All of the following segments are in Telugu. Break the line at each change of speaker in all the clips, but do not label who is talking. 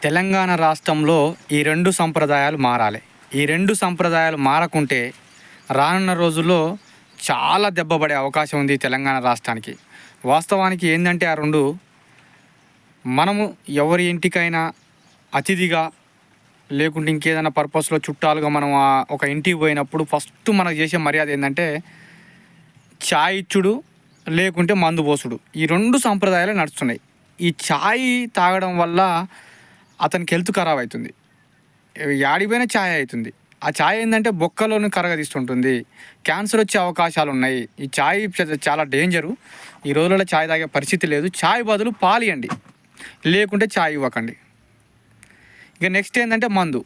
తెలంగాణ రాష్ట్రంలో ఈ 2 సంప్రదాయాలు మారాలి. ఈ 2 సంప్రదాయాలు మారకుంటే రానున్న రోజుల్లో చాలా దెబ్బపడే అవకాశం ఉంది తెలంగాణ రాష్ట్రానికి. వాస్తవానికి ఏందంటే ఆ 2 మనము ఎవరి ఇంటికైనా అతిథిగా లేకుంటే ఇంకేదైనా పర్పస్‌లో చుట్టాలుగా మనం ఒక ఇంటికి పోయినప్పుడు ఫస్ట్ మనకు చేసే మర్యాద ఏందంటే చాయ్ ఇచ్చుడు, లేకుంటే మందు పోసుడు. ఈ 2 సంప్రదాయాలే నడుస్తున్నాయి. ఈ చాయ్ తాగడం వల్ల అతనికి హెల్త్ ఖరాబ్ అవుతుంది. యాడికి పోయినా ఛాయ్ అవుతుంది. ఆ ఛాయ్ ఏంటంటే బొక్కలోని కరగదీస్తుంటుంది. క్యాన్సర్ వచ్చే అవకాశాలు ఉన్నాయి. ఈ ఛాయ్ చాలా డేంజరు. ఈ రోజులలో ఛాయ్ తాగే పరిస్థితి లేదు. ఛాయ్ బదులు పాలు ఇవ్వండి, లేకుంటే ఛాయ్ ఇవ్వకండి. ఇక నెక్స్ట్ ఏంటంటే మందు.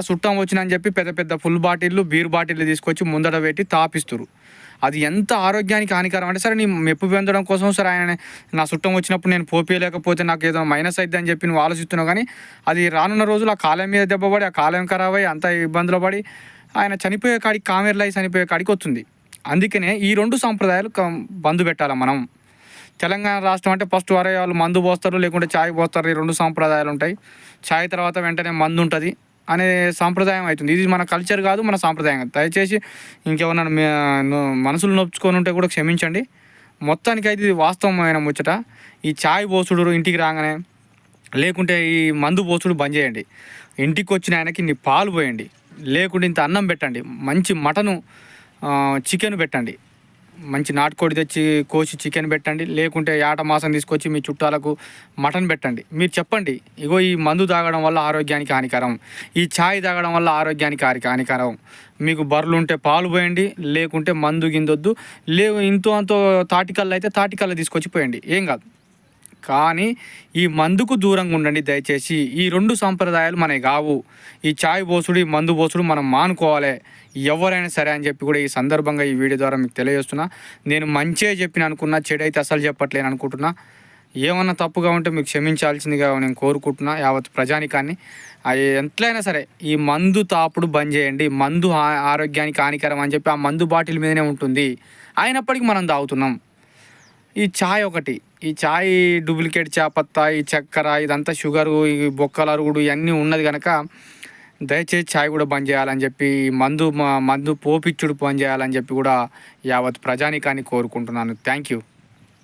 చుట్టం వచ్చినని చెప్పి పెద్ద పెద్ద ఫుల్ బాటిళ్ళు, బీర్ బాటిళ్ళు తీసుకొచ్చి ముందట పెట్టి తాపిస్తురు. అది ఎంత ఆరోగ్యానికి హానికరం అంటే, సరే నీ మెప్పు పొందడం కోసం సరే ఆయన నా చుట్టం వచ్చినప్పుడు నేను పోపేయలేకపోతే నాకు ఏదో మైనస్ అవుతుంది అని చెప్పి నువ్వు ఆలోచిస్తున్నావు. కానీ అది రానున్న రోజులు ఆ కాలం మీద దెబ్బపడి ఆ కాలం ఖరాబ్ అయ్యి అంత ఇబ్బందులు పడి ఆయన చనిపోయే కాడికి కామెర్లై చనిపోయే కాడికి వస్తుంది. అందుకనే ఈ 2 సంప్రదాయాలు బంద్ పెట్టాలి మనం. తెలంగాణ రాష్ట్రం అంటే ఫస్ట్ వరే వాళ్ళు మందు పోస్తారు, లేకుంటే ఛాయ్ పోస్తారు. ఈ 2 సంప్రదాయాలు ఉంటాయి. ఛాయ్ తర్వాత వెంటనే మందు ఉంటుంది అనే సాంప్రదాయం అవుతుంది. ఇది మన కల్చర్ కాదు, మన సాంప్రదాయం కాదు. దయచేసి ఇంకేమన్నా మనసులు నొప్పుకొని ఉంటే కూడా క్షమించండి. మొత్తానికి అయితే ఇది వాస్తవమైన ముచ్చట. ఈ ఛాయ్ పోసుడు ఇంటికి రాగానే, లేకుంటే ఈ మందు పోసుడు బంద్ చేయండి. ఇంటికి వచ్చిన ఆయనకి నీ పాలు పోయండి, లేకుంటే ఇంత అన్నం పెట్టండి, మంచి మటను చికెన్ పెట్టండి, మంచి నాటుకోడి తెచ్చి కోసి చికెన్ పెట్టండి, లేకుంటే యాట మాసం తీసుకొచ్చి మీ చుట్టాలకు మటన్ పెట్టండి. మీరు చెప్పండి, ఇగో ఈ మందు తాగడం వల్ల ఆరోగ్యానికి హానికరం, ఈ ఛాయ్ తాగడం వల్ల ఆరోగ్యానికి హానికరం. మీకు బర్రెలు ఉంటే పాలు పోయండి, లేకుంటే మందు గిందొద్దు. ఇంతో అంతో తాటికల్లు అయితే తాటికల్లు తీసుకొచ్చి పోయండి, ఏం కాదు. కానీ ఈ మందుకు దూరంగా ఉండండి దయచేసి. ఈ 2 సంప్రదాయాలు మనవి కావు. ఈ ఛాయ్ పోసుడు, ఈ మందు పోసుడు మనం మానుకోవాలి ఎవరైనా సరే అని చెప్పి కూడా ఈ సందర్భంగా ఈ వీడియో ద్వారా మీకు తెలియజేస్తున్నా. నేను మంచిగా చెప్పిన అనుకున్నా, చెడైతే అసలు చెప్పట్లేను అనుకుంటున్నా. ఏమన్నా తప్పుగా ఉంటే మీకు క్షమించాల్సిందిగా నేను కోరుకుంటున్నా యావత్ ప్రజానికాన్ని. అది ఎట్లయినా సరే ఈ మందు తాపుడు బంద్ చేయండి. మందు ఆరోగ్యానికి హానికరం అని చెప్పి ఆ మందు బాటిల్ మీదనే ఉంటుంది, అయినప్పటికీ మనం తాగుతున్నాం. ఈ ఛాయ్ ఒకటి, ఈ ఛాయ్ డూప్లికేట్ చాపత్తా, ఈ చక్కెర, ఇదంతా షుగరు, ఈ బొక్కల అరుగుడు ఇవన్నీ ఉన్నది కనుక దయచేసి ఛాయ్ కూడా బంద్ చేయాలని చెప్పి, మందు పోపిచ్చుడు బంద్ చేయాలని చెప్పి కూడా యావత్ ప్రజానికాన్ని కోరుకుంటున్నాను. Thank you.